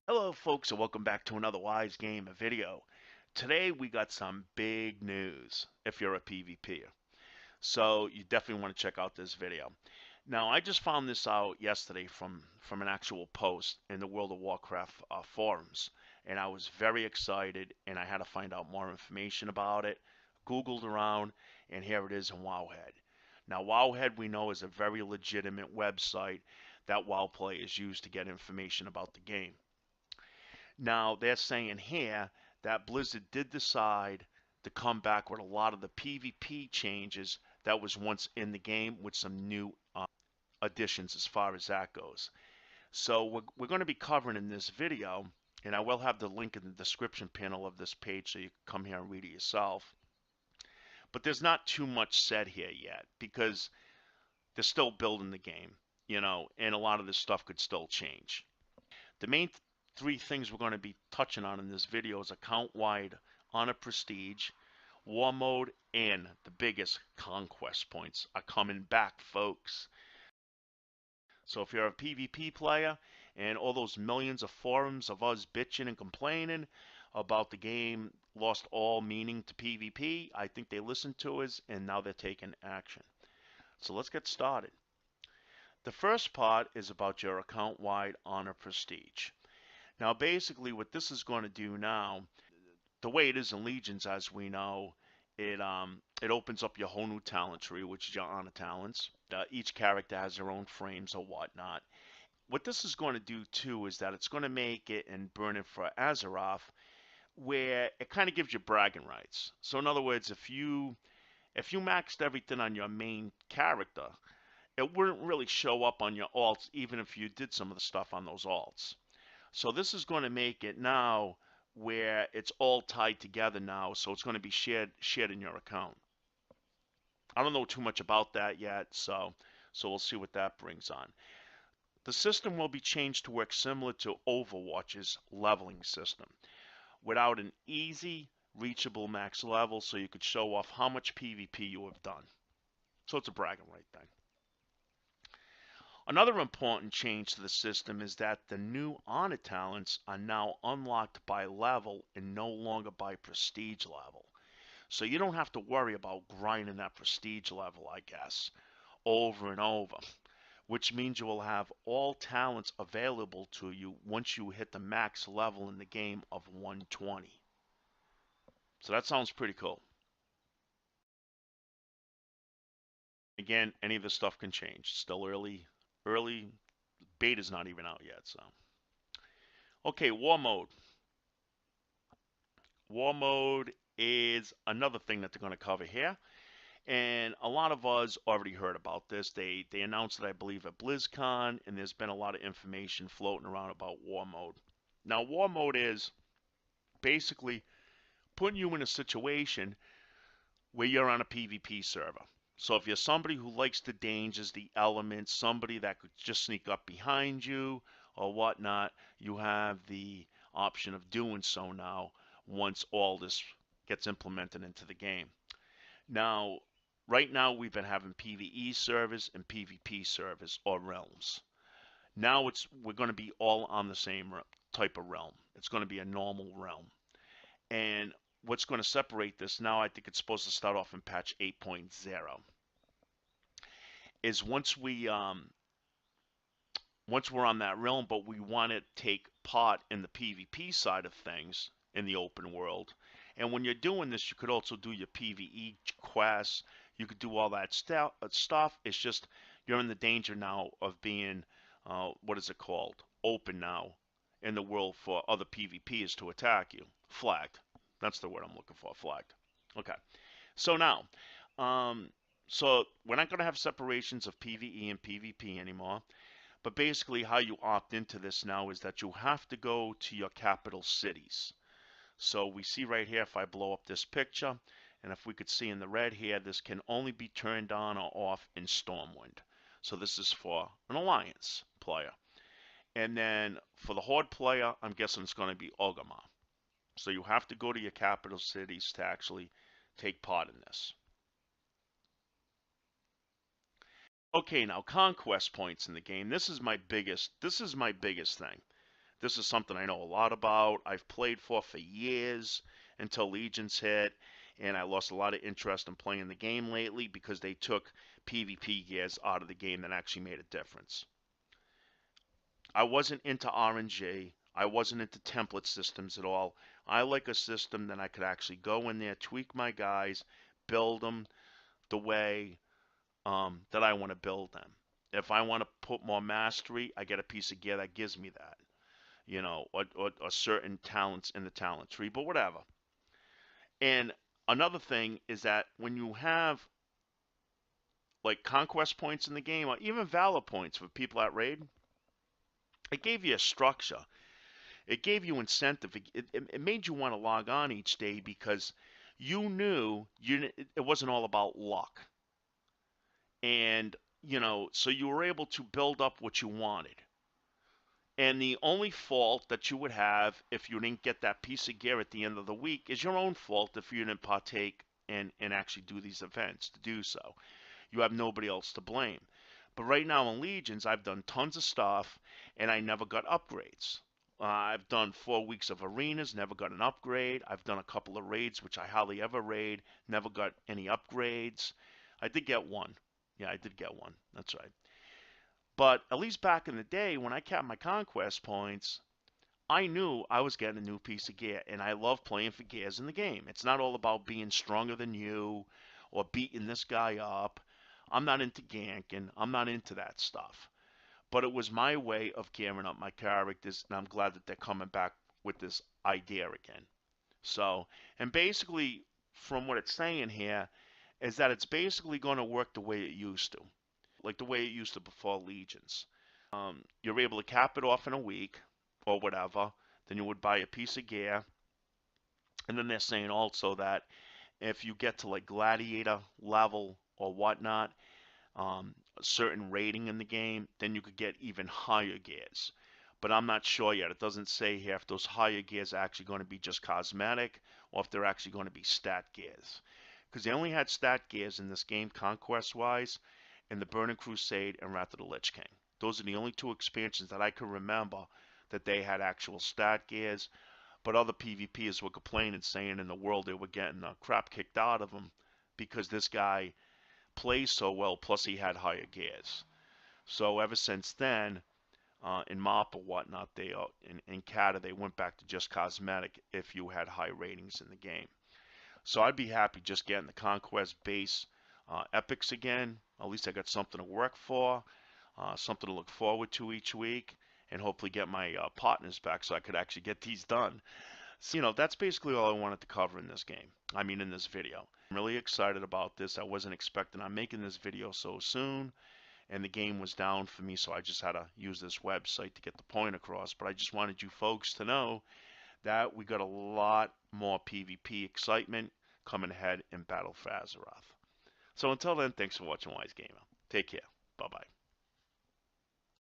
Hello folks and welcome back to another Wise Game video. Today we got some big news if you're a PvPer. So you definitely want to check out this video. Now I just found this out yesterday from an actual post in the World of Warcraft forums. And I was very excited and I had to find out more information about it. Googled around and here it is in wowhead. Now wowhead we know is a very legitimate website that WoW players use to get information about the game. Now, they're saying here that Blizzard did decide to come back with a lot of the PvP changes that was once in the game with some new additions as far as that goes. So we're going to be covering in this video, and I will have the link in the description panel of this page so you can come here and read it yourself. But there's not too much said here yet because they're still building the game, and a lot of this stuff could still change. The main three things we're going to be touching on in this video is account-wide honor prestige, war mode, and the biggest conquest points are coming back, folks. So if you're a PvP player and all those millions of forums of us bitching and complaining about the game lost all meaning to PvP, I think they listened to us and now they're taking action. So let's get started. The first part is about your account-wide honor prestige. Now, basically, what this is going to do now, the way it is in Legions, as we know, it opens up your whole new talent tree, which is your honor talents. Each character has their own frames or whatnot. What this is going to do, too, is that it's going to make it and burn it for Azeroth, where it kind of gives you bragging rights. So, in other words, if you maxed everything on your main character, it wouldn't really show up on your alts, even if you did some of the stuff on those alts. So this is going to make it now where it's all tied together now, so it's going to be shared in your account. I don't know too much about that yet, so we'll see what that brings on. The system will be changed to work similar to Overwatch's leveling system, without an easy, reachable max level, so you could show off how much PvP you have done. So it's a bragging right thing. Another important change to the system is that the new honor talents are now unlocked by level and no longer by prestige level. So you don't have to worry about grinding that prestige level, I guess, over and over, which means you will have all talents available to you once you hit the max level in the game of 120. So that sounds pretty cool. Again, any of this stuff can change. Still early beta's not even out yet, so. Okay, war mode. War mode is another thing that they're going to cover here. And a lot of us already heard about this. They announced it, I believe, at BlizzCon, and there's been a lot of information floating around about war mode. Now, war mode is basically putting you in a situation where you're on a PvP server. So if you're somebody who likes the dangers, the elements, somebody that could just sneak up behind you or whatnot, you have the option of doing so now once all this gets implemented into the game. Now, right now we've been having PvE servers and PvP servers or realms. Now we're going to be all on the same type of realm. It's going to be a normal realm. And what's going to separate this now, I think it's supposed to start off in patch 8.0, is once we're on that realm, but we want to take part in the PvP side of things in the open world. And when you're doing this, you could also do your PvE quests. You could do all that stuff. It's just you're in the danger now of being, what is it called? Open now in the world for other PvPers to attack you. Flagged. That's the word I'm looking for, flagged. Okay. So now, so we're not going to have separations of PvE and PvP anymore. But basically how you opt into this now is that you have to go to your capital cities. So we see right here, if I blow up this picture, And if we could see in the red here, this can only be turned on or off in Stormwind. So this is for an Alliance player. And then for the Horde player, I'm guessing it's going to be Orgrimmar. So you have to go to your capital cities to actually take part in this. Okay, now conquest points in the game. This is my biggest thing. This is something I know a lot about. I've played for years until Legions hit, and I lost a lot of interest in playing the game lately because they took PvP gears out of the game that actually made a difference. I wasn't into RNG. I wasn't into template systems at all. I like a system that I could actually go in there, tweak my guys, build them the way that I want to build them. If I want to put more mastery, I get a piece of gear that gives me that, or certain talents in the talent tree, but whatever. And another thing is that when you have like conquest points in the game, or even valor points for people at raid, it gave you a structure. It gave you incentive. It made you want to log on each day because you knew it wasn't all about luck. And, so you were able to build up what you wanted. And the only fault that you would have if you didn't get that piece of gear at the end of the week is your own fault if you didn't partake and actually do these events to do so. You have nobody else to blame. But right now in Legions, I've done tons of stuff and I never got upgrades. I've done 4 weeks of arenas, never got an upgrade. I've done a couple of raids, which I hardly ever raid, never got any upgrades. I did get one. Yeah, I did get one. That's right. But at least back in the day when I capped my conquest points, I knew I was getting a new piece of gear, and I love playing for gears in the game. It's not all about being stronger than you or beating this guy up. I'm not into ganking. I'm not into that stuff. But it was my way of gearing up my characters, and I'm glad that they're coming back with this idea again. So, and basically, from what it's saying here, is that it's basically going to work the way it used to, like the way it used to before Legions. You're able to cap it off in a week or whatever. Then you would buy a piece of gear. And then they're saying also that if you get to like gladiator level or whatnot, a certain rating in the game, then you could get even higher gears. But I'm not sure yet. It doesn't say here if those higher gears are actually going to be just cosmetic or if they're actually going to be stat gears. Because they only had stat gears in this game, conquest-wise, in the Burning Crusade and Wrath of the Lich King. Those are the only two expansions that I can remember that they had actual stat gears. But other PvPers were complaining, saying in the world they were getting crap kicked out of them because this guy plays so well, plus he had higher gears. So ever since then, in MOP or whatnot, they in Kata they went back to just cosmetic if you had high ratings in the game. So I'd be happy just getting the Conquest base epics again. At least I got something to work for, something to look forward to each week, and hopefully get my partners back so I could actually get these done. So, that's basically all I wanted to cover in this game. I mean, in this video. I'm really excited about this. I wasn't expecting I'm making this video so soon, and the game was down for me, so I just had to use this website to get the point across. But I just wanted you folks to know that we got a lot more PvP excitement coming ahead in Battle for Azeroth. So until then, thanks for watching Wise Gamer. Take care. Bye-bye.